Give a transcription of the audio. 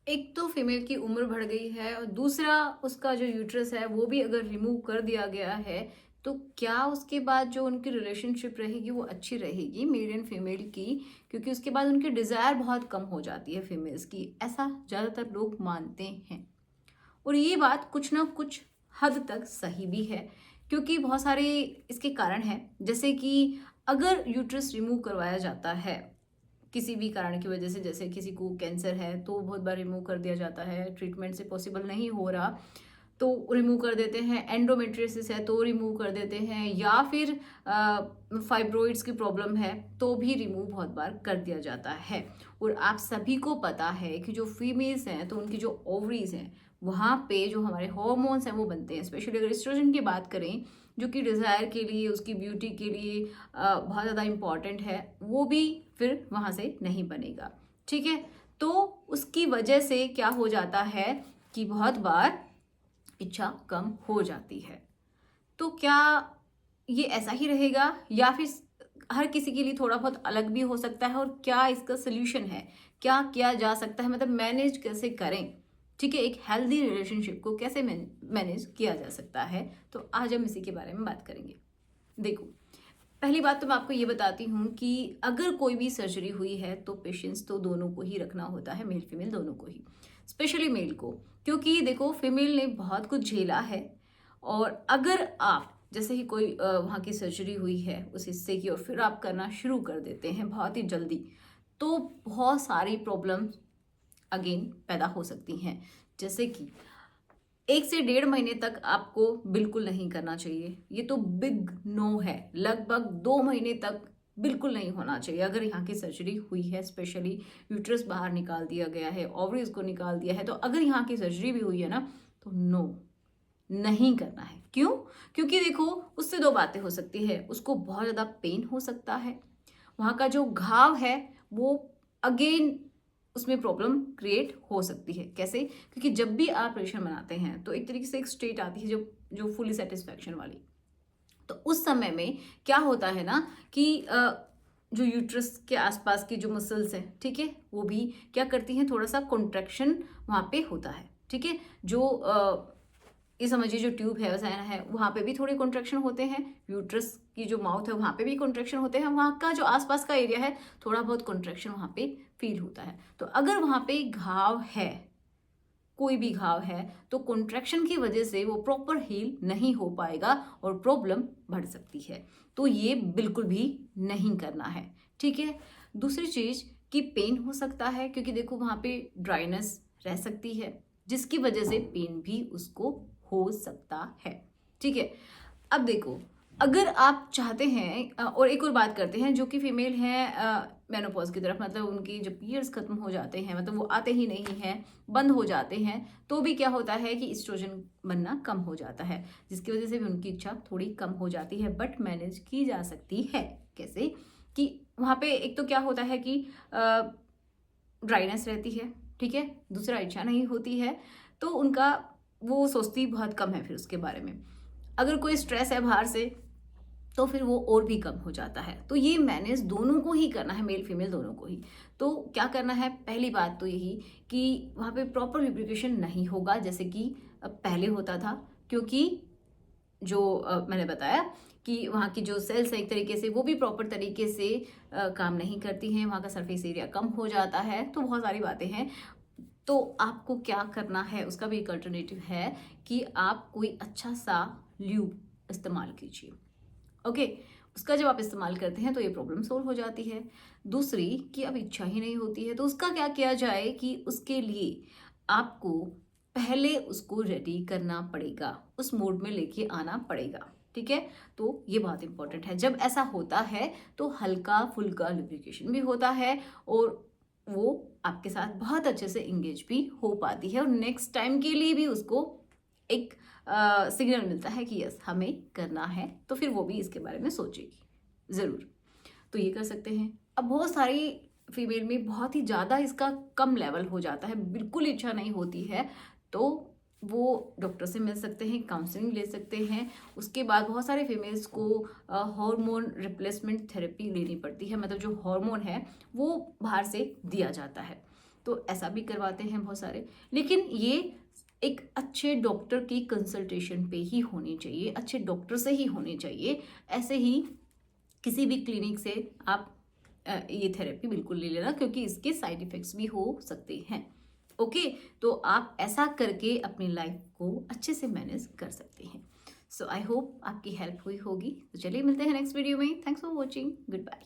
एक तो फीमेल की उम्र बढ़ गई है और दूसरा उसका जो यूट्रस है वो भी अगर रिमूव कर दिया गया है, तो क्या उसके बाद जो उनकी रिलेशनशिप रहेगी वो अच्छी रहेगी मेल एंड फीमेल की? क्योंकि उसके बाद उनकी डिज़ायर बहुत कम हो जाती है फीमेल्स की, ऐसा ज़्यादातर लोग मानते हैं। और ये बात कुछ ना कुछ हद तक सही भी है, क्योंकि बहुत सारे इसके कारण हैं। जैसे कि अगर यूट्रस रिमूव करवाया जाता है किसी भी कारण की वजह से, जैसे किसी को कैंसर है तो बहुत बार रिमूव कर दिया जाता है, ट्रीटमेंट से पॉसिबल नहीं हो रहा तो रिमूव कर देते हैं, एंडोमेट्रियोसिस है तो रिमूव कर देते हैं, या फिर फाइब्रोइड्स की प्रॉब्लम है तो भी रिमूव बहुत बार कर दिया जाता है। और आप सभी को पता है कि जो फीमेल्स हैं तो उनकी जो ओवरीज हैं वहाँ पे जो हमारे हॉर्मोन्स हैं वो बनते हैं, स्पेशली अगर एस्ट्रोजन की बात करें जो कि डिज़ायर के लिए, उसकी ब्यूटी के लिए बहुत ज़्यादा इम्पॉर्टेंट है, वो भी फिर वहाँ से नहीं बनेगा। ठीक है, तो उसकी वजह से क्या हो जाता है कि बहुत बार इच्छा कम हो जाती है। तो क्या ये ऐसा ही रहेगा या फिर हर किसी के लिए थोड़ा बहुत अलग भी हो सकता है? और क्या इसका सोल्यूशन है, क्या किया जा सकता है, मतलब मैनेज कैसे करें? ठीक है, एक हेल्दी रिलेशनशिप को कैसे मैनेज किया जा सकता है, तो आज हम इसी के बारे में बात करेंगे। देखो, पहली बात तो मैं आपको ये बताती हूँ कि अगर कोई भी सर्जरी हुई है तो पेशेंस तो दोनों को ही रखना होता है, मेल फीमेल दोनों को ही, स्पेशली मेल को। क्योंकि देखो, फीमेल ने बहुत कुछ झेला है और अगर आप जैसे ही कोई वहाँ की सर्जरी हुई है उस हिस्से की और फिर आप करना शुरू कर देते हैं बहुत ही जल्दी, तो बहुत सारी प्रॉब्लम अगेन पैदा हो सकती हैं। जैसे कि 1 से 1.5 महीने तक आपको बिल्कुल नहीं करना चाहिए, ये तो बिग नो है। लगभग 2 महीने तक बिल्कुल नहीं होना चाहिए अगर यहाँ की सर्जरी हुई है, स्पेशली यूट्रस बाहर निकाल दिया गया है, ओवरीज को निकाल दिया है, तो अगर यहाँ की सर्जरी भी हुई है ना, तो नो, नहीं करना है। क्यों? क्योंकि देखो, उससे दो बातें हो सकती है, उसको बहुत ज़्यादा पेन हो सकता है, वहाँ का जो घाव है वो अगेन उसमें प्रॉब्लम क्रिएट हो सकती है। कैसे? क्योंकि जब भी आप रिलेशन बनाते हैं तो एक तरीके से एक स्टेट आती है जो जो फुली सेटिस्फैक्शन वाली। तो उस समय में क्या होता है ना कि जो यूट्रस के आसपास की जो मसल्स हैं, ठीक है, वो भी क्या करती हैं, थोड़ा सा कॉन्ट्रैक्शन वहाँ पे होता है। ठीक है, जो ये समझिए जो ट्यूब है वसायन है वहाँ पे भी थोड़े कॉन्ट्रैक्शन होते हैं, यूट्रस की जो माउथ है वहाँ पे भी कॉन्ट्रैक्शन होते हैं, वहाँ का जो आसपास का एरिया है थोड़ा बहुत कॉन्ट्रैक्शन वहाँ पे फील होता है। तो अगर वहाँ पे घाव है, कोई भी घाव है, तो कॉन्ट्रैक्शन की वजह से वो प्रॉपर हील नहीं हो पाएगा और प्रॉब्लम बढ़ सकती है। तो ये बिल्कुल भी नहीं करना है। ठीक है, दूसरी चीज कि पेन हो सकता है, क्योंकि देखो वहाँ पे ड्राइनेस रह सकती है जिसकी वजह से पेन भी उसको हो सकता है। ठीक है, अब देखो, अगर आप चाहते हैं और एक और बात करते हैं जो कि फीमेल हैं मेनोपॉज की तरफ, मतलब उनकी जो पीरियड्स खत्म हो जाते हैं, मतलब वो आते ही नहीं हैं, बंद हो जाते हैं, तो भी क्या होता है कि एस्ट्रोजन बनना कम हो जाता है, जिसकी वजह से भी उनकी इच्छा थोड़ी कम हो जाती है, बट मैनेज की जा सकती है। कैसे? कि वहाँ पे एक तो क्या होता है कि ड्राइनेस रहती है, ठीक है, दूसरा इच्छा नहीं होती है, तो उनका वो सोचती बहुत कम है फिर उसके बारे में। अगर कोई स्ट्रेस है बाहर से तो फिर वो और भी कम हो जाता है। तो ये मैनेज दोनों को ही करना है, मेल फीमेल दोनों को ही। तो क्या करना है, पहली बात तो यही कि वहाँ पे प्रॉपर लुब्रिकेशन नहीं होगा जैसे कि पहले होता था, क्योंकि जो मैंने बताया कि वहाँ की जो सेल्स हैं एक तरीके से वो भी प्रॉपर तरीके से काम नहीं करती हैं, वहाँ का सरफेस एरिया कम हो जाता है, तो बहुत सारी बातें हैं। तो आपको क्या करना है, उसका भी एक अल्टरनेटिव है कि आप कोई अच्छा सा ल्यूब इस्तेमाल कीजिए। ओके, उसका जब आप इस्तेमाल करते हैं तो ये प्रॉब्लम सोल्व हो जाती है। दूसरी कि अब इच्छा ही नहीं होती है, तो उसका क्या किया जाए कि उसके लिए आपको पहले उसको रेडी करना पड़ेगा, उस मोड में लेके आना पड़ेगा। ठीक है, तो ये बहुत इंपॉर्टेंट है। जब ऐसा होता है तो हल्का फुल्का लुब्रिकेशन भी होता है और वो आपके साथ बहुत अच्छे से इंगेज भी हो पाती है और नेक्स्ट टाइम के लिए भी उसको एक सिग्नल मिलता है कि यस हमें करना है, तो फिर वो भी इसके बारे में सोचेगी ज़रूर। तो ये कर सकते हैं। अब बहुत सारी फीमेल में बहुत ही ज़्यादा इसका कम लेवल हो जाता है, बिल्कुल इच्छा नहीं होती है, तो वो डॉक्टर से मिल सकते हैं, काउंसलिंग ले सकते हैं। उसके बाद बहुत सारे फीमेल्स को हार्मोन रिप्लेसमेंट थेरेपी लेनी पड़ती है, मतलब जो हार्मोन है वो बाहर से दिया जाता है। तो ऐसा भी करवाते हैं बहुत सारे। लेकिन ये एक अच्छे डॉक्टर की कंसल्टेशन पे ही होनी चाहिए, अच्छे डॉक्टर से ही होनी चाहिए। ऐसे ही किसी भी क्लिनिक से आप ये थेरेपी बिल्कुल ले लेना, क्योंकि इसके साइड इफ़ेक्ट्स भी हो सकते हैं। ओके, तो आप ऐसा करके अपनी लाइफ को अच्छे से मैनेज कर सकते हैं। सो आई होप आपकी हेल्प हुई होगी। तो चलिए मिलते हैं नेक्स्ट वीडियो में। Thanks for watching, good bye.